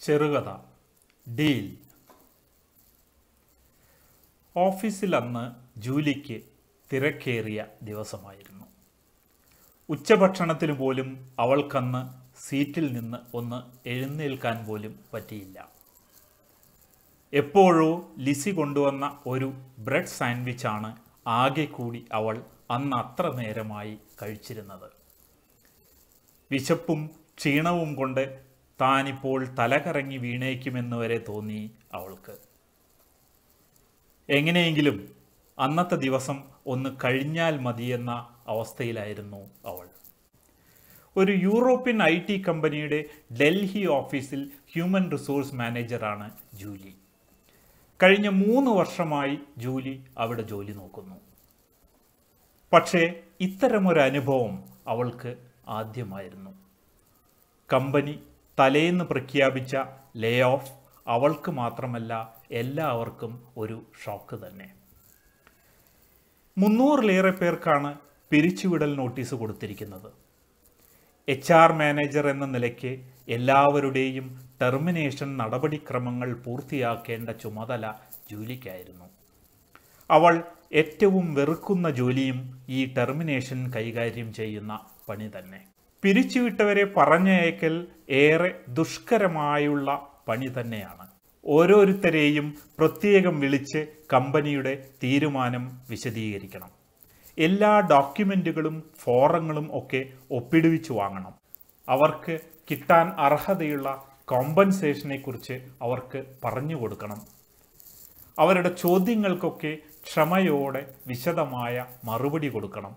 ചെറുകഥ ഡീൽ. ഓഫീസിൽ അന്ന് ജൂലിക്ക് തിരക്കേറിയ ദിവസമായിരുന്നു. ഉച്ചഭക്ഷണത്തിന് പോലും അവൾക്കന്ന് സീറ്റിൽ നിന്ന് ഒന്ന് എഴുന്നേൽക്കാൻ പോലും പറ്റിയില്ല. എപ്പോഴോ ലിസി കൊണ്ടുവന്ന ഒരു ബ്രെഡ് സാൻഡ്വിച്ചാണ് ആകെ കൂടി അവൾ അന്ന് അത്ര നേരമായി കഴിച്ചിരുന്നത്. വിശപ്പും ക്ഷീണവും കൊണ്ട് താനിപ്പോൾ തലകറങ്ങി വീണേക്കുമെന്ന് വരെ തോന്നി അവൾക്ക്. എങ്ങനെയെങ്കിലും അന്നത്തെ ദിവസം ഒന്ന് കഴിഞ്ഞാൽ മതിയെന്ന അവസ്ഥയിലായിരുന്നു അവൾ. ഒരു യൂറോപ്യൻ IT കമ്പനിയുടെ ഡൽഹി ഓഫീസിൽ ഹ്യൂമൻ റിസോഴ്സ് മാനേജറാണ് ജൂലി. കഴിഞ്ഞ 3 വർഷമായി ജൂലി അവിടെ ജോലി നോക്കുന്നു. പക്ഷേ ഇത്തരമൊരു അനുഭവം അവൾക്ക് ആദ്യമായിരുന്നു. കമ്പനി തലേന്ന് പ്രഖ്യാപിച്ച ലേ ഓഫ് അവൾക്ക് മാത്രമല്ല എല്ലാവർക്കും ഒരു ഷോക്ക് തന്നെ. 300-ലേറെ പേർക്കാണ് പിരിച്ചുവിടൽ നോട്ടീസ് കൊടുത്തിരിക്കുന്നത്. HR മാനേജർ എന്ന നിലയ്ക്ക് എല്ലാവരുടെയും ടെർമിനേഷൻ നടപടിക്രമങ്ങൾ പൂർത്തിയാക്കേണ്ട ചുമതല ജൂലിക്കായിരുന്നു. അവൾ ഏറ്റവും വെറുക്കുന്ന ജോലിയും ഈ ടെർമിനേഷൻ കൈകാര്യം ചെയ്യുന്ന പണി തന്നെ. പിരിച്ചുവിട്ടവരെ പറഞ്ഞയക്കൽ ഏറെ ദുഷ്കരമായുള്ള പണി തന്നെയാണ്. ഓരോരുത്തരെയും പ്രത്യേകം വിളിച്ച് കമ്പനിയുടെ തീരുമാനം വിശദീകരിക്കണം. എല്ലാ ഡോക്യുമെൻറ്റുകളും ഫോറങ്ങളും ഒക്കെ ഒപ്പിടുവിച്ചു വാങ്ങണം. അവർക്ക് കിട്ടാൻ അർഹതയുള്ള കോമ്പൻസേഷനെക്കുറിച്ച് അവർക്ക് പറഞ്ഞു കൊടുക്കണം. അവരുടെ ചോദ്യങ്ങൾക്കൊക്കെ ക്ഷമയോടെ വിശദമായ മറുപടി കൊടുക്കണം.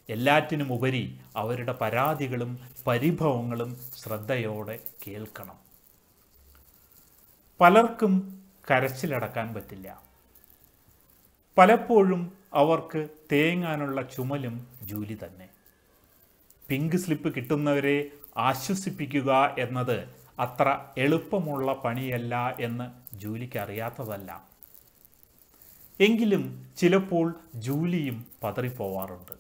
എല്ലാറ്റിനുമുപരി അവരുടെ പരാതികളും പരിഭവങ്ങളും ശ്രദ്ധയോടെ കേൾക്കണം. പലർക്കും കരച്ചിലടക്കാൻ പറ്റില്ല. പലപ്പോഴും അവർക്ക് തേങ്ങാനുള്ള ചുമലും ജൂലി തന്നെ. പിങ്ക് സ്ലിപ്പ് കിട്ടുന്നവരെ ആശ്വസിപ്പിക്കുക എന്നത് അത്ര എളുപ്പമുള്ള പണിയല്ല എന്ന് ജൂലിക്ക് അറിയാത്തതല്ല. എങ്കിലും ചിലപ്പോൾ ജൂലിയും പതറിപ്പോവാറുണ്ട്.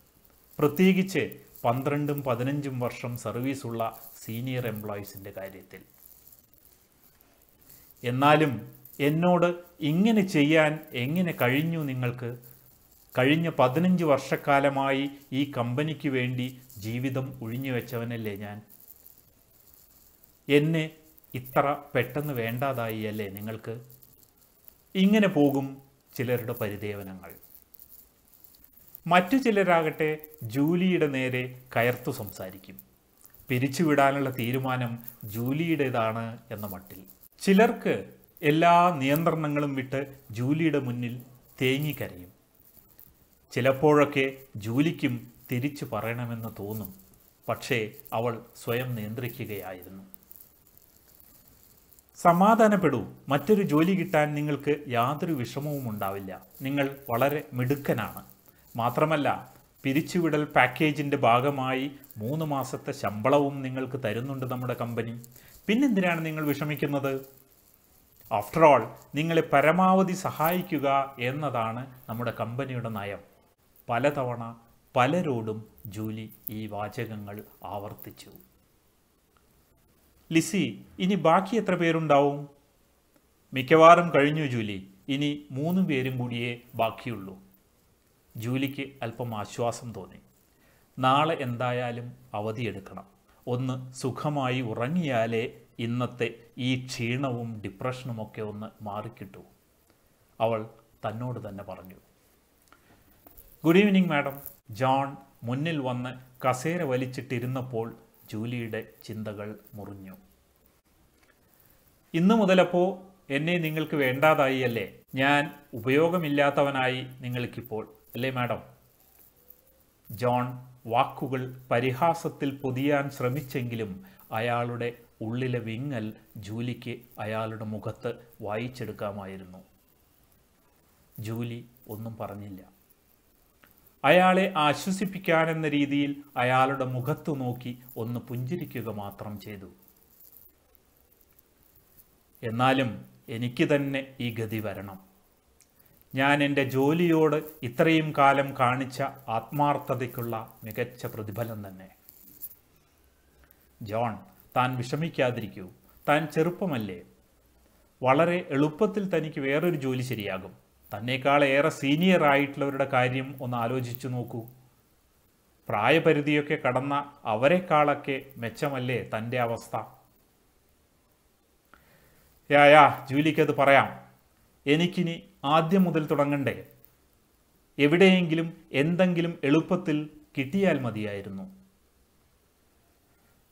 പ്രത്യേകിച്ച് 12-15 വർഷം സർവീസുള്ള സീനിയർ എംപ്ലോയീസിൻ്റെ കാര്യത്തിൽ. എന്നാലും എന്നോട് ഇങ്ങനെ ചെയ്യാൻ എങ്ങനെ കഴിഞ്ഞു നിങ്ങൾക്ക്? കഴിഞ്ഞ 15 വർഷക്കാലമായി ഈ കമ്പനിക്ക് വേണ്ടി ജീവിതം ഒഴിഞ്ഞു വെച്ചവനല്ലേ ഞാൻ. എന്നെ ഇത്ര പെട്ടെന്ന് വേണ്ടാതായി അല്ലേ നിങ്ങൾക്ക്? ഇങ്ങനെ പോകും ചിലരുടെ പരിദേവനങ്ങൾ. മറ്റു ചിലരാകട്ടെ ജൂലിയുടെ നേരെ കയർത്തു സംസാരിക്കും. പിരിച്ചുവിടാനുള്ള തീരുമാനം ജൂലിയുടേതാണ് എന്ന മട്ടിൽ. ചിലർക്ക് എല്ലാ നിയന്ത്രണങ്ങളും വിട്ട് ജൂലിയുടെ മുന്നിൽ തേങ്ങിക്കരയും. ചിലപ്പോഴൊക്കെ ജൂലിക്കും തിരിച്ചു പറയണമെന്ന് തോന്നും. പക്ഷേ അവൾ സ്വയം നിയന്ത്രിക്കുകയായിരുന്നു. സമാധാനപ്പെടൂ, മറ്റൊരു ജോലി കിട്ടാൻ നിങ്ങൾക്ക് യാതൊരു വിഷമവും ഉണ്ടാവില്ല. നിങ്ങൾ വളരെ മിടുക്കനാണ്. മാത്രമല്ല പിരിച്ചുവിടൽ പാക്കേജിൻ്റെ ഭാഗമായി 3 മാസത്തെ ശമ്പളവും നിങ്ങൾക്ക് തരുന്നുണ്ട് നമ്മുടെ കമ്പനി. പിന്നെന്തിനാണ് നിങ്ങൾ വിഷമിക്കുന്നത്? ആഫ്റ്റർ ഓൾ നിങ്ങളെ പരമാവധി സഹായിക്കുക എന്നതാണ് നമ്മുടെ കമ്പനിയുടെ നയം. പലതവണ പലരോടും ജൂലി ഈ വാചകങ്ങൾ ആവർത്തിച്ചു. ലിസി, ഇനി ബാക്കി എത്ര പേരുണ്ടാവും? മിക്കവാറും കഴിഞ്ഞു ജൂലി. ഇനി 3 പേരും കൂടിയേ ബാക്കിയുള്ളൂ. ജൂലിക്ക് അല്പം ആശ്വാസം തോന്നി. നാളെ എന്തായാലും അവധിയെടുക്കണം. ഒന്ന് സുഖമായി ഉറങ്ങിയാലേ ഇന്നത്തെ ഈ ക്ഷീണവും ഡിപ്രഷനുമൊക്കെ ഒന്ന് മാറിക്കിട്ടൂ. അവൾ തന്നോട് തന്നെ പറഞ്ഞു. Good evening madam. ജോൺ മുന്നിൽ വന്ന് കസേര വലിച്ചിട്ടിരുന്നപ്പോൾ ജൂലിയുടെ ചിന്തകൾ മുറിഞ്ഞു. ഇന്നു മുതലപ്പോൾ എന്നെ നിങ്ങൾക്ക് വേണ്ടാതായി അല്ലേ? ഞാൻ ഉപയോഗമില്ലാത്തവനായി നിങ്ങൾക്കിപ്പോൾ അല്ലേ മാഡം? ജോൺ വാക്കുകൾ പരിഹാസത്തിൽ പൊതിയാൻ ശ്രമിച്ചെങ്കിലും അയാളുടെ ഉള്ളിലെ വിങ്ങൽ ജൂലിക്ക് അയാളുടെ മുഖത്ത് വായിച്ചെടുക്കാമായിരുന്നു. ജൂലി ഒന്നും പറഞ്ഞില്ല. അയാളെ ആശ്വസിപ്പിക്കാനെന്ന രീതിയിൽ അയാളുടെ മുഖത്തു നോക്കി ഒന്ന് പുഞ്ചിരിക്കുക മാത്രം ചെയ്തു. എന്നാലും എനിക്ക് തന്നെ ഈ ഗതി വരണം. ഞാൻ എൻ്റെ ജോലിയോട് ഇത്രയും കാലം കാണിച്ച ആത്മാർത്ഥതയ്ക്കുള്ള മികച്ച പ്രതിഫലം തന്നെ. ജോൺ, താൻ വിഷമിക്കാതിരിക്കൂ. താൻ ചെറുപ്പമല്ലേ, വളരെ എളുപ്പത്തിൽ തനിക്ക് വേറൊരു ജോലി ശരിയാകും. തന്നേക്കാൾ ഏറെ സീനിയർ ആയിട്ടുള്ളവരുടെ കാര്യം ഒന്ന് ആലോചിച്ചു നോക്കൂ. പ്രായപരിധിയൊക്കെ കടന്ന അവരെക്കാളൊക്കെ മെച്ചമല്ലേ തൻ്റെ അവസ്ഥ? ജൂലിക്കത് പറയാം. എനിക്കിനി ആദ്യം മുതൽ തുടങ്ങണ്ടേ? എവിടെയെങ്കിലും എന്തെങ്കിലും എളുപ്പത്തിൽ കിട്ടിയാൽ മതിയായിരുന്നു.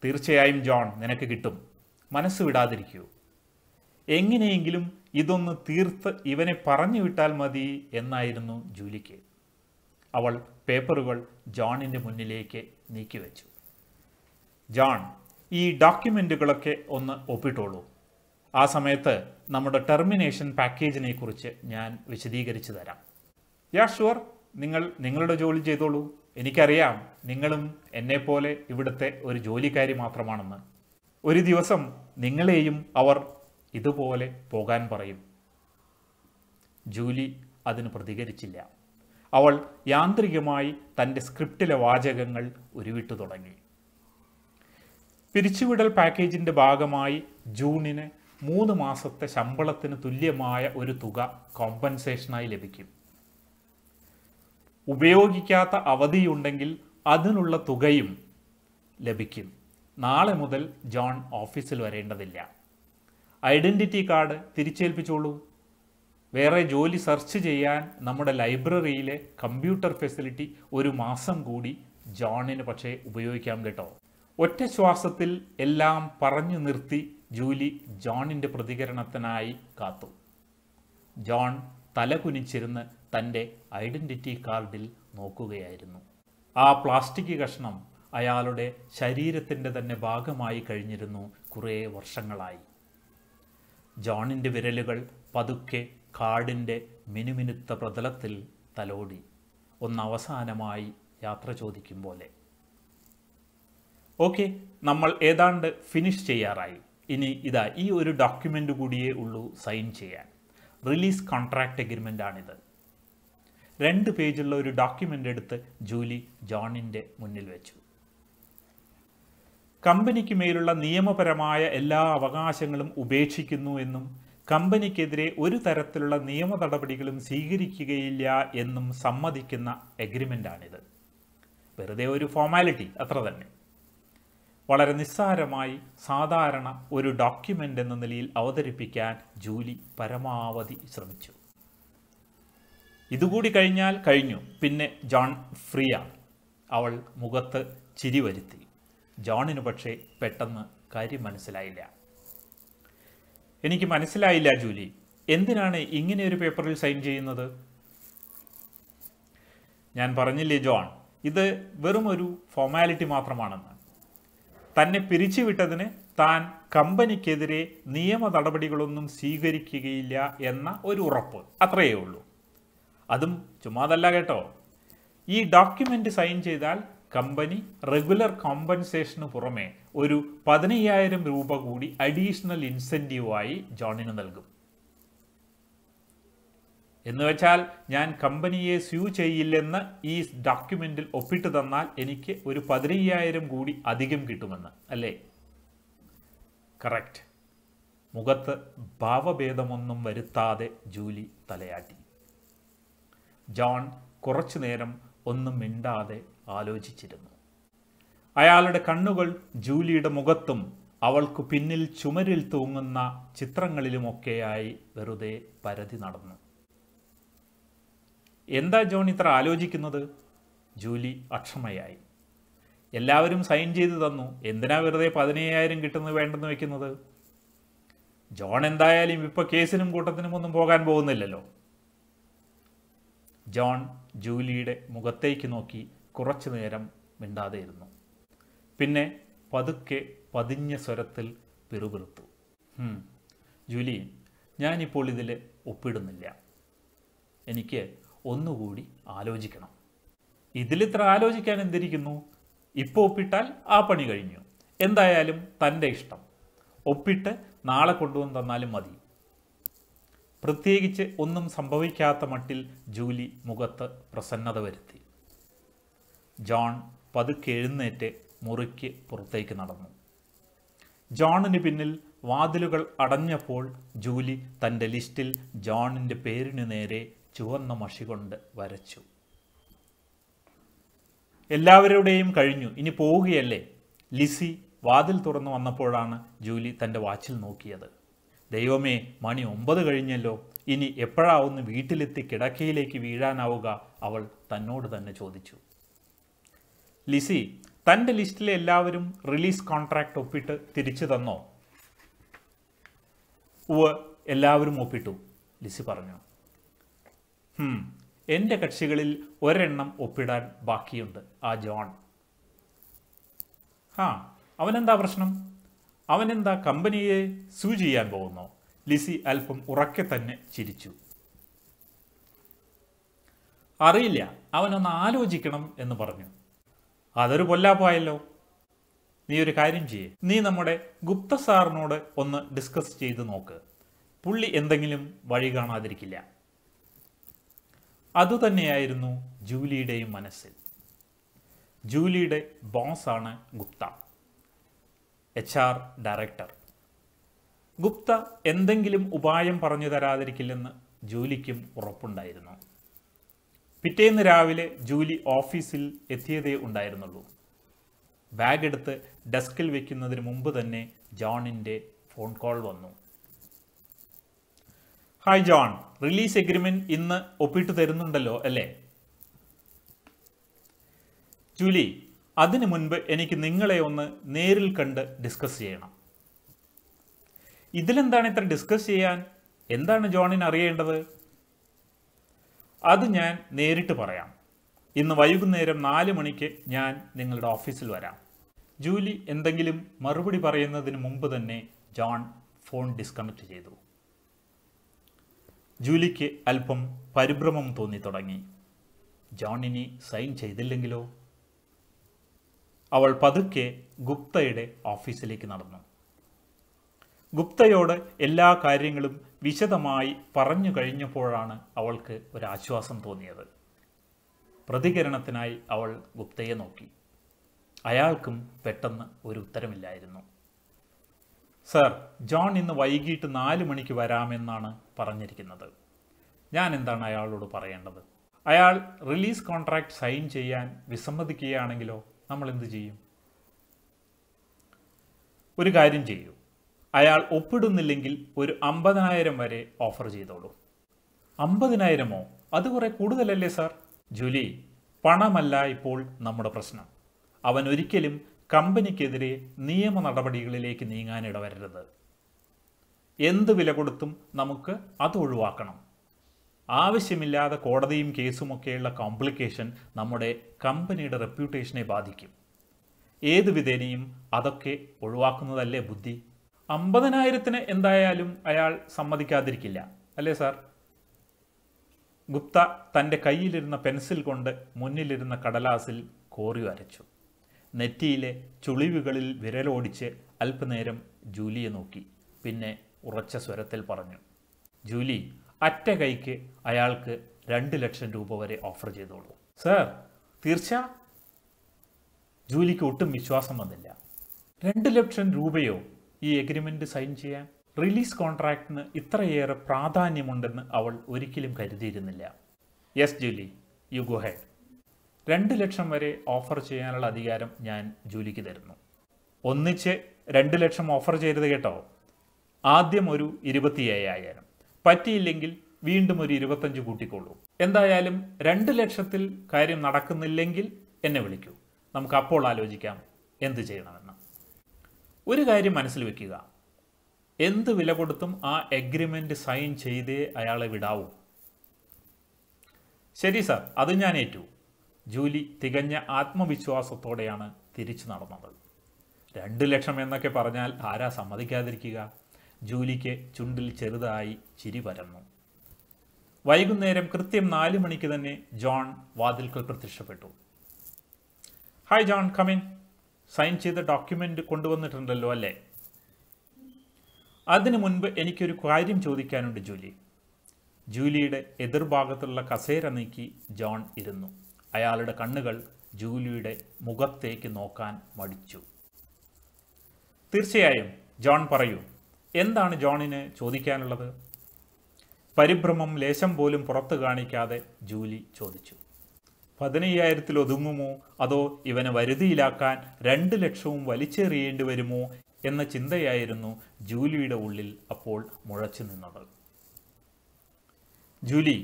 തീർച്ചയായും ജോൺ, നിനക്ക് കിട്ടും. മനസ്സ് വിടാതിരിക്കൂ. എങ്ങനെയെങ്കിലും ഇതൊന്ന് തീർത്ത് ഇവനെ പറഞ്ഞു വിട്ടാൽ മതി എന്നായിരുന്നു ജൂലിക്ക്. അവൾ പേപ്പറുകൾ ജോണിൻ്റെ മുന്നിലേക്ക് നീക്കിവെച്ചു. ജോൺ, ഈ ഡോക്യുമെൻറ്റുകളൊക്കെ ഒന്ന് ഒപ്പിട്ടോളൂ. ആ സമയത്ത് നമ്മുടെ ടെർമിനേഷൻ പാക്കേജിനെ കുറിച്ച് ഞാൻ വിശദീകരിച്ചു തരാം. ഷുവർ, നിങ്ങൾ നിങ്ങളുടെ ജോലി ചെയ്തോളൂ. എനിക്കറിയാം നിങ്ങളും എന്നെപ്പോലെ ഇവിടുത്തെ ഒരു ജോലിക്കാരി മാത്രമാണെന്ന്. ഒരു ദിവസം നിങ്ങളെയും അവർ ഇതുപോലെ പോകാൻ പറയും. ജൂലി അതിന് പ്രതികരിച്ചില്ല. അവൾ യാന്ത്രികമായി തൻ്റെ സ്ക്രിപ്റ്റിലെ വാചകങ്ങൾ ഉരുവിട്ടു തുടങ്ങി. പിരിച്ചുവിടൽ പാക്കേജിൻ്റെ ഭാഗമായി ജൂണിന് 3 മാസത്തെ ശമ്പളത്തിന് തുല്യമായ ഒരു തുക കോമ്പൻസേഷനായി ലഭിക്കും. ഉപയോഗിക്കാത്ത അവധിയുണ്ടെങ്കിൽ അതിനുള്ള തുകയും ലഭിക്കും. നാളെ മുതൽ ജോൺ ഓഫീസിൽ വരേണ്ടതില്ല. Identity card തിരിച്ചേൽപ്പിച്ചോളൂ. വേറെ ജോലി സെർച്ച് ചെയ്യാൻ നമ്മുടെ ലൈബ്രറിയിലെ കമ്പ്യൂട്ടർ ഫെസിലിറ്റി 1 മാസം കൂടി ജോണിന് പക്ഷേ ഉപയോഗിക്കാം കേട്ടോ. ഒറ്റ ശ്വാസത്തിൽ എല്ലാം പറഞ്ഞു നിർത്തി ജൂലി ജോണിൻ്റെ പ്രതികരണത്തിനായി കാത്തു. ജോൺ തലകുനിച്ചിരുന്ന് തൻ്റെ ഐഡൻറ്റിറ്റി കാർഡിൽ നോക്കുകയായിരുന്നു. ആ പ്ലാസ്റ്റിക് കഷ്ണം അയാളുടെ ശരീരത്തിൻ്റെ തന്നെ ഭാഗമായി കഴിഞ്ഞിരുന്നു കുറേ വർഷങ്ങളായി. ജോണിൻ്റെ വിരലുകൾ പതുക്കെ കാർഡിൻ്റെ മിനുമിനുത്ത പ്രതലത്തിൽ തലോടി, ഒന്നവസാനമായി യാത്ര ചോദിക്കും പോലെ. ഓക്കെ, നമ്മൾ ഏതാണ്ട് ഫിനിഷ് ചെയ്യാറായി. ഇനി ഇതാ ഈ ഒരു ഡോക്യുമെൻ്റ് കൂടിയേ ഉള്ളൂ സൈൻ ചെയ്യാൻ. റിലീസ് കോൺട്രാക്റ്റ് എഗ്രിമെൻ്റ് ആണിത്. 2 പേജുള്ള ഒരു ഡോക്യുമെൻ്റ് എടുത്ത് ജൂലി ജോണിൻ്റെ മുന്നിൽ വെച്ചു. കമ്പനിക്ക് മേലുള്ള നിയമപരമായ എല്ലാ അവകാശങ്ങളും ഉപേക്ഷിക്കുന്നു എന്നും കമ്പനിക്കെതിരെ ഒരു തരത്തിലുള്ള നിയമ നടപടികളും സ്വീകരിക്കുകയില്ല എന്നും സമ്മതിക്കുന്ന എഗ്രിമെൻ്റാണിത്. വെറുതെ ഒരു ഫോർമാലിറ്റി, അത്ര തന്നെ. വളരെ നിസ്സാരമായി സാധാരണ ഒരു ഡോക്യുമെൻ്റ് എന്ന നിലയിൽ അവതരിപ്പിക്കാൻ ജൂലി പരമാവധി ശ്രമിച്ചു. ഇതുകൂടി കഴിഞ്ഞാൽ കഴിഞ്ഞു, പിന്നെ ജോൺ ഫ്രീയാണ്. അവൾ മുഖത്ത് ചിരി വരുത്തി. ജോണിന് പക്ഷേ പെട്ടെന്ന് കാര്യം മനസ്സിലായില്ല. എനിക്ക് മനസ്സിലായില്ല ജൂലി, എന്തിനാണ് ഇങ്ങനെ ഒരു പേപ്പറിൽ സൈൻ ചെയ്യുന്നത്? ഞാൻ പറഞ്ഞില്ലേ ജോൺ, ഇത് വെറും ഒരു ഫോർമാലിറ്റി മാത്രമാണെന്ന്. തന്നെ പിരിച്ചുവിട്ടതിന് താൻ കമ്പനിക്കെതിരെ നിയമ നടപടികളൊന്നും സ്വീകരിക്കുകയില്ല എന്ന ഒരു ഉറപ്പ്, അത്രയേ ഉള്ളൂ. അതും ചുമ്മാതല്ല കേട്ടോ. ഈ ഡോക്യുമെൻ്റ് സൈൻ ചെയ്താൽ കമ്പനി റെഗുലർ കോമ്പൻസേഷന് പുറമെ ഒരു 15,000 രൂപ കൂടി അഡീഷണൽ ഇൻസെൻറ്റീവായി ജോണിന് നൽകും. എന്നുവെച്ചാൽ ഞാൻ കമ്പനിയെ സ്യൂ ചെയ്യില്ലെന്ന് ഈ ഡോക്യുമെൻറ്റിൽ ഒപ്പിട്ട് തന്നാൽ എനിക്ക് ഒരു 15,000 കൂടി അധികം കിട്ടുമെന്ന് അല്ലേ? കറക്റ്റ്. മുഖത്ത് ഭാവഭേദമൊന്നും വരുത്താതെ ജൂലി തലയാട്ടി. ജോൺ കുറച്ചു നേരം ഒന്നും മിണ്ടാതെ ആലോചിച്ചിരുന്നു. അയാളുടെ കണ്ണുകൾ ജൂലിയുടെ മുഖത്തും അവൾക്കു പിന്നിൽ ചുമരിൽ തൂങ്ങുന്ന ചിത്രങ്ങളിലുമൊക്കെയായി വെറുതെ പരതി നടന്നു. എന്താ ജോൺ ഇത്ര ആലോചിക്കുന്നത്? ജൂലി അക്ഷമയായി. എല്ലാവരും സൈൻ ചെയ്തു തന്നു, എന്തിനാ വെറുതെ 15,000 കിട്ടുന്നത് വേണ്ടെന്ന് വെക്കുന്നത്? ജോൺ എന്തായാലും ഇപ്പോൾ കേസിനും കൂട്ടത്തിനും ഒന്നും പോകാൻ പോകുന്നില്ലല്ലോ. ജോൺ ജൂലിയുടെ മുഖത്തേക്ക് നോക്കി കുറച്ചു നേരം മിണ്ടാതെ ഇരുന്നു. പിന്നെ പതുക്കെ പതിഞ്ഞ സ്വരത്തിൽ പിറുപിറുത്തു. ജൂലി, ഞാനിപ്പോൾ ഇതിൽ ഒപ്പിടുന്നില്ല. എനിക്ക് ഒന്നുകൂടി ആലോചിക്കണം. ഇതിലിത്ര ആലോചിക്കാൻ എന്തിരിക്കുന്നു? ഇപ്പോൾ ഒപ്പിട്ടാൽ ആ പണി കഴിഞ്ഞു. എന്തായാലും തൻ്റെ ഇഷ്ടം. ഒപ്പിട്ട് നാളെ കൊണ്ടുവന്ന് തന്നാലും മതി. പ്രത്യേകിച്ച് ഒന്നും സംഭവിക്കാത്ത മട്ടിൽ ജൂലി മുഖത്ത് പ്രസന്നത വരുത്തി. ജോൺ പതുക്കെ എഴുന്നേറ്റ് മുറിക്ക് പുറത്തേക്ക് നടന്നു. ജോണിന് പിന്നിൽ വാതിലുകൾ അടഞ്ഞപ്പോൾ ജൂലി തൻ്റെ ലിസ്റ്റിൽ ജോണിൻ്റെ പേരിനു നേരെ ചുവന്ന മഷി കൊണ്ട് വരച്ചു. എല്ലാവരുടെയും കഴിഞ്ഞു, ഇനി പോവുകയല്ലേ? ലിസി വാതിൽ തുറന്നു വന്നപ്പോഴാണ് ജൂലി തൻ്റെ വാച്ചിൽ നോക്കിയത്. ദൈവമേ, മണി 9 കഴിഞ്ഞല്ലോ, ഇനി എപ്പോഴാവുന്ന വീട്ടിലെത്തി കിടക്കയിലേക്ക് വീഴാനാവുക? അവൾ തന്നോട് തന്നെ ചോദിച്ചു. ലിസി, തൻ്റെ ലിസ്റ്റിലെ എല്ലാവരും റിലീസ് കോൺട്രാക്ട് ഒപ്പിട്ട് തിരിച്ചു തന്നോ? ഉവ്വ്, എല്ലാവരും ഒപ്പിട്ടു, ലിസി പറഞ്ഞു. എൻ്റെ കക്ഷികളിൽ ഒരെണ്ണം ഒപ്പിടാൻ ബാക്കിയുണ്ട്, ആ ജോൺ. അവനെന്താ പ്രശ്നം? അവനെന്താ കമ്പനിയെ സൂ ചെയ്യാൻ പോകുന്നോ? ലിസി അല്പം ഉറക്കെ തന്നെ ചിരിച്ചു. അറിയില്ല, അവനൊന്ന് ആലോചിക്കണം എന്ന് പറഞ്ഞു. അതൊരു പൊല്ലാപ്പായല്ലോ. നീ ഒരു കാര്യം ചെയ്യേ, നീ നമ്മുടെ ഗുപ്ത സാറിനോട് ഒന്ന് ഡിസ്കസ് ചെയ്ത് നോക്ക്. പുള്ളി എന്തെങ്കിലും വഴി കാണാതിരിക്കില്ല. അതുതന്നെയായിരുന്നു ജൂലിയുടെയും മനസ്സിൽ. ജൂലിയുടെ ബോസാണ് ഗുപ്ത, HR ഡയറക്ടർ. ഗുപ്ത എന്തെങ്കിലും ഉപായം പറഞ്ഞു തരാതിരിക്കില്ലെന്ന് ജൂലിക്കും ഉറപ്പുണ്ടായിരുന്നു. പിറ്റേന്ന് രാവിലെ ജൂലി ഓഫീസിൽ എത്തിയതേ ഉണ്ടായിരുന്നുള്ളൂ. ബാഗ് എടുത്ത് ഡെസ്കിൽ വെക്കുന്നതിന് മുമ്പ് തന്നെ ജോണിൻ്റെ ഫോൺ കോൾ വന്നു. ഹായ് ജോൺ, റിലീസ് എഗ്രിമെന്റ് ഇന്ന് ഒപ്പിട്ട് തരുന്നുണ്ടല്ലോ അല്ലേ? ജൂലി, അതിനു മുൻപ് എനിക്ക് നിങ്ങളെ ഒന്ന് നേരിൽ കണ്ട് ഡിസ്കസ് ചെയ്യണം. ഇതിലെന്താണ് ഇത്ര ഡിസ്കസ് ചെയ്യാൻ? എന്താണ് ജോണിന് അറിയേണ്ടത്? അത് ഞാൻ നേരിട്ട് പറയാം. ഇന്ന് വൈകുന്നേരം 4 മണിക്ക് ഞാൻ നിങ്ങളുടെ ഓഫീസിൽ വരാം. ജൂലി എന്തെങ്കിലും മറുപടി പറയുന്നതിന് മുമ്പ് തന്നെ ജോൺ ഫോൺ ഡിസ്കണക്ട് ചെയ്തു. ജൂലിക്ക് അല്പം പരിഭ്രമം തോന്നി തുടങ്ങി. ജോണിനി സൈൻ ചെയ്തില്ലെങ്കിലോ? അവൾ പതുക്കെ ഗുപ്തയുടെ ഓഫീസിലേക്ക് നടന്നു. ഗുപ്തയോട് എല്ലാ കാര്യങ്ങളും വിശദമായി പറഞ്ഞു കഴിഞ്ഞപ്പോഴാണ് അവൾക്ക് ഒരാശ്വാസം തോന്നിയത്. പ്രതികരണത്തിനായി അവൾ ഗുപ്തയെ നോക്കി. അയാൾക്കും പെട്ടെന്ന് ഒരു ഉത്തരമില്ലായിരുന്നു. സർ, ജോൺ ഇന്ന് വൈകിട്ട് 4 മണിക്ക് വരാമെന്നാണ് പറഞ്ഞിരിക്കുന്നത്. ഞാൻ എന്താണ് അയാളോട് പറയേണ്ടത്? അയാൾ റിലീസ് കോൺട്രാക്ട് സൈൻ ചെയ്യാൻ വിസമ്മതിക്കുകയാണെങ്കിലോ നമ്മൾ എന്ത് ചെയ്യും? ഒരു കാര്യം ചെയ്യൂ, അയാൾ ഒപ്പിടുന്നില്ലെങ്കിൽ ഒരു 50,000 വരെ ഓഫർ ചെയ്തോളൂ. 50,000മോ? അത് കുറെ കൂടുതലല്ലേ സാർ? ജൂലി, പണമല്ല ഇപ്പോൾ നമ്മുടെ പ്രശ്നം. അവൻ ഒരിക്കലും കമ്പനിക്കെതിരെ നിയമ നടപടികളിലേക്ക് നീങ്ങാൻ ഇടവരരുത്. എന്ത് വില കൊടുത്തും നമുക്ക് അത് ഒഴിവാക്കണം. ആവശ്യമില്ലാതെ കോടതിയും കേസുമൊക്കെയുള്ള കോംപ്ലിക്കേഷൻ നമ്മുടെ കമ്പനിയുടെ റെപ്യൂട്ടേഷനെ ബാധിക്കും. ഏത് വിധേനയും അതൊക്കെ ഒഴിവാക്കുന്നതല്ലേ ബുദ്ധി. 50,000-ന് എന്തായാലും അയാൾ സമ്മതിക്കാതിരിക്കില്ല അല്ലേ സാർ? ഗുപ്ത തൻ്റെ കയ്യിലിരുന്ന പെൻസിൽ കൊണ്ട് മുന്നിലിരുന്ന കടലാസിൽ കോറി വരച്ചു. നെറ്റിയിലെ ചുളിവുകളിൽ വിരലോടിച്ച് അല്പനേരം ജൂലിയെ നോക്കി. പിന്നെ ഉറച്ച സ്വരത്തിൽ പറഞ്ഞു, ജൂലി, അറ്റ കൈക്ക് അയാൾക്ക് 2 ലക്ഷം രൂപ വരെ ഓഫർ ചെയ്തോളൂ. സാർ, തീർച്ച? ജൂലിക്ക് ഒട്ടും വിശ്വാസം വന്നില്ല. 2 ലക്ഷം രൂപയോ ഈ എഗ്രിമെന്റ് സൈൻ ചെയ്യാൻ? റിലീസ് കോൺട്രാക്റ്റിന് ഇത്രയേറെ പ്രാധാന്യമുണ്ടെന്ന് അവൾ ഒരിക്കലും കരുതിയിരുന്നില്ല. Yes Julie, you go head. 2 ലക്ഷം വരെ ഓഫർ ചെയ്യാനുള്ള അധികാരം ഞാൻ ജൂലിക്ക് തരുന്നു. ഒന്നിച്ച് 2 ലക്ഷം ഓഫർ ചെയ്തത് കേട്ടോ. ആദ്യം ഒരു 27,000, പറ്റിയില്ലെങ്കിൽ വീണ്ടും ഒരു 25 കൂട്ടിക്കോളൂ. എന്തായാലും 2 ലക്ഷത്തിൽ കാര്യം നടക്കുന്നില്ലെങ്കിൽ എന്നെ വിളിക്കൂ. നമുക്ക് അപ്പോൾ ആലോചിക്കാം എന്ത് ചെയ്യണമെന്ന്. ഒരു കാര്യം മനസ്സിൽ വെക്കുക, എന്ത് വില കൊടുത്തും ആ എഗ്രിമെന്റ് സൈൻ ചെയ്തേ അയാളെ വിടാവൂ. ശരി സാർ, അത് ഞാൻ ഏറ്റു. ജൂലി തികഞ്ഞ ആത്മവിശ്വാസത്തോടെയാണ് തിരിച്ചു നടന്നത്. 2 ലക്ഷം എന്നൊക്കെ പറഞ്ഞാൽ ആരാ സമ്മതിക്കാതിരിക്കുക? ജൂലിക്ക് ചുണ്ടിൽ ചെറുതായി ചിരി പരന്നു. വൈകുന്നേരം കൃത്യം 4 മണിക്ക് തന്നെ ജോൺ വാതിൽക്കൽ പ്രത്യക്ഷപ്പെട്ടു. Hi John, come in. സൈൻ ചെയ്ത ഡോക്യുമെന്റ് കൊണ്ടുവന്നിട്ടുണ്ടല്ലോ അല്ലേ? അതിനു മുൻപ് എനിക്കൊരു കാര്യം ചോദിക്കാനുണ്ട് ജൂലി. ജൂലിയുടെ എതിർഭാഗത്തുള്ള കസേര നീക്കി ജോൺ ഇരുന്നു. അയാളുടെ കണ്ണുകൾ ജൂലിയുടെ മുഖത്തേക്ക് നോക്കാൻ മടിച്ചു. തീർച്ചയായും ജോൺ, പറയൂ. എന്താണ് ജോണിന് ചോദിക്കാനുള്ളത്? പരിഭ്രമം ലേശം പോലും പുറത്തു കാണിക്കാതെ ജൂലി ചോദിച്ചു. 15,000-ൽ ഒതുങ്ങുമോ, അതോ ഇവനെ വരുതിയിലാക്കാൻ 2 ലക്ഷവും വലിച്ചെറിയേണ്ടി വരുമോ എന്ന ചിന്തയായിരുന്നു ജൂലിയുടെ ഉള്ളിൽ അപ്പോൾ മുഴച്ചു നിന്നത്. ജൂലി,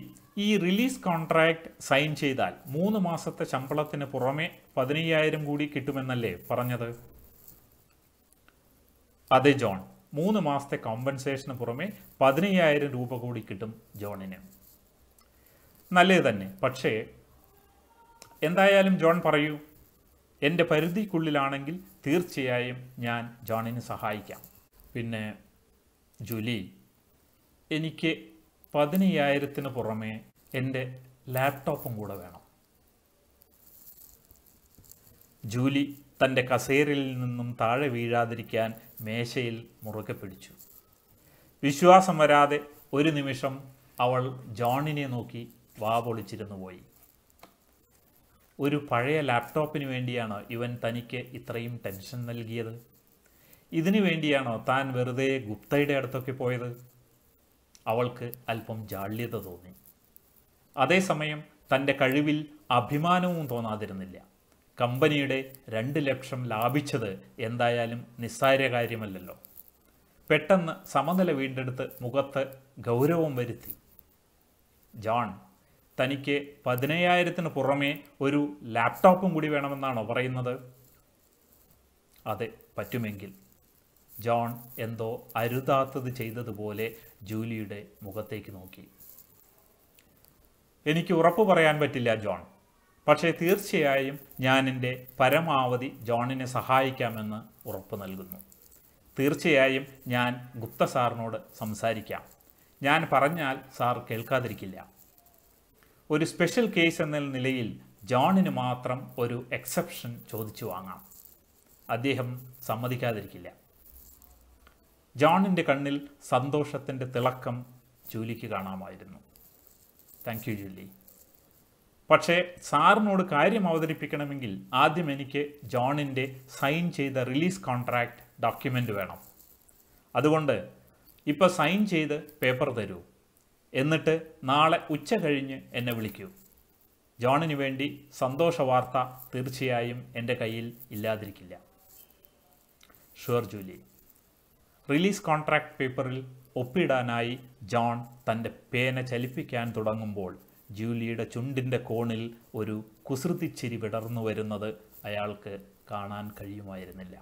ഈ റിലീസ് കോൺട്രാക്ട് സൈൻ ചെയ്താൽ 3 മാസത്തെ ശമ്പളത്തിന് പുറമെ 15,000 കൂടി കിട്ടുമെന്നല്ലേ പറഞ്ഞത്? അതെ ജോൺ, 3 മാസത്തെ കോമ്പൻസേഷന് പുറമെ 15,000 രൂപ കൂടി കിട്ടും ജോണിന്. നല്ലത് തന്നെ. പക്ഷേ എന്തായാലും ജോൺ പറയൂ. എൻ്റെ പരിധിക്കുള്ളിലാണെങ്കിൽ തീർച്ചയായും ഞാൻ ജോണിന് സഹായിക്കാം. പിന്നെ ജൂലി, എനിക്ക് 15,000-ന് പുറമെ എൻ്റെ ലാപ്ടോപ്പും കൂടെ വേണം. ജൂലി തൻ്റെ കസേരയിൽ നിന്നും താഴെ വീഴാതിരിക്കാൻ മേശയിൽ മുറുകെ പിടിച്ചു. വിശ്വാസം വരാതെ ഒരു നിമിഷം അവൾ ജോണിനെ നോക്കി വാ പൊളിച്ചിരുന്നു പോയി. ഒരു പഴയ ലാപ്ടോപ്പിന് വേണ്ടിയാണോ ഇവൻ തനിക്ക് ഇത്രയും ടെൻഷൻ നൽകിയത്? ഇതിനു വേണ്ടിയാണോ താൻ വെറുതെ ഗുപ്തയുടെ അടുത്തൊക്കെ പോയത്? അവൾക്ക് അല്പം ജാള്യത തോന്നി. അതേസമയം തൻ്റെ കഴിവിൽ അഭിമാനവും തോന്നാതിരുന്നില്ല. കമ്പനിയുടെ 2 ലക്ഷം ലാഭിച്ചത് എന്തായാലും നിസ്സാര കാര്യമല്ലല്ലോ. പെട്ടെന്ന് സമനില വീണ്ടെടുത്ത് മുഖത്ത് ഗൗരവം വരുത്തി. ജോൺ, തനിക്ക് 15,000-ന് പുറമെ ഒരു ലാപ്ടോപ്പും കൂടി വേണമെന്നാണോ പറയുന്നത്? അതെ, പറ്റുമെങ്കിൽ. ജോൺ എന്തോ അരുതാത്തത് ചെയ്തതുപോലെ ജൂലിയുടെ മുഖത്തേക്ക് നോക്കി. എനിക്ക് ഉറപ്പ് പറയാൻ പറ്റില്ല ജോൺ, പക്ഷേ തീർച്ചയായും ഞാൻ എൻ്റെ പരമാവധി ജോണിനെ സഹായിക്കാമെന്ന് ഉറപ്പ് നൽകുന്നു. തീർച്ചയായും ഞാൻ ഗുപ്ത സാറിനോട് സംസാരിക്കാം. ഞാൻ പറഞ്ഞാൽ സാർ കേൾക്കാതിരിക്കില്ല. ഒരു സ്പെഷ്യൽ കേസ് എന്ന നിലയിൽ ജോണിന് മാത്രം ഒരു എക്സെപ്ഷൻ ചോദിച്ചു വാങ്ങാം. അദ്ദേഹം സമ്മതിക്കാതിരിക്കില്ല. ജോണിൻ്റെ കണ്ണിൽ സന്തോഷത്തിൻ്റെ തിളക്കം ജൂലിക്ക് കാണാമായിരുന്നു. Thank you Julie. പക്ഷേ സാറിനോട് കാര്യം അവതരിപ്പിക്കണമെങ്കിൽ ആദ്യം എനിക്ക് ജോണിൻ്റെ സൈൻ ചെയ്ത റിലീസ് കോൺട്രാക്റ്റ് ഡോക്യുമെൻ്റ് വേണം. അതുകൊണ്ട് ഇപ്പോൾ സൈൻ ചെയ്ത് പേപ്പർ തരൂ. എന്നിട്ട് നാളെ ഉച്ച കഴിഞ്ഞ് എന്നെ വിളിക്കൂ. ജോണിന് വേണ്ടി സന്തോഷ വാർത്ത തീർച്ചയായും എൻ്റെ കയ്യിൽ ഇല്ലാതിരിക്കില്ല. Sure Julie. റിലീസ് കോൺട്രാക്ട് പേപ്പറിൽ ഒപ്പിടാനായി ജോൺ തൻ്റെ പേന ചലിപ്പിക്കാൻ തുടങ്ങുമ്പോൾ ജൂലിയുടെ ചുണ്ടിൻ്റെ കോണിൽ ഒരു കുസൃതിച്ചിരി വിടർന്നു വരുന്നത് അയാൾക്ക് കാണാൻ കഴിയുമായിരുന്നില്ല.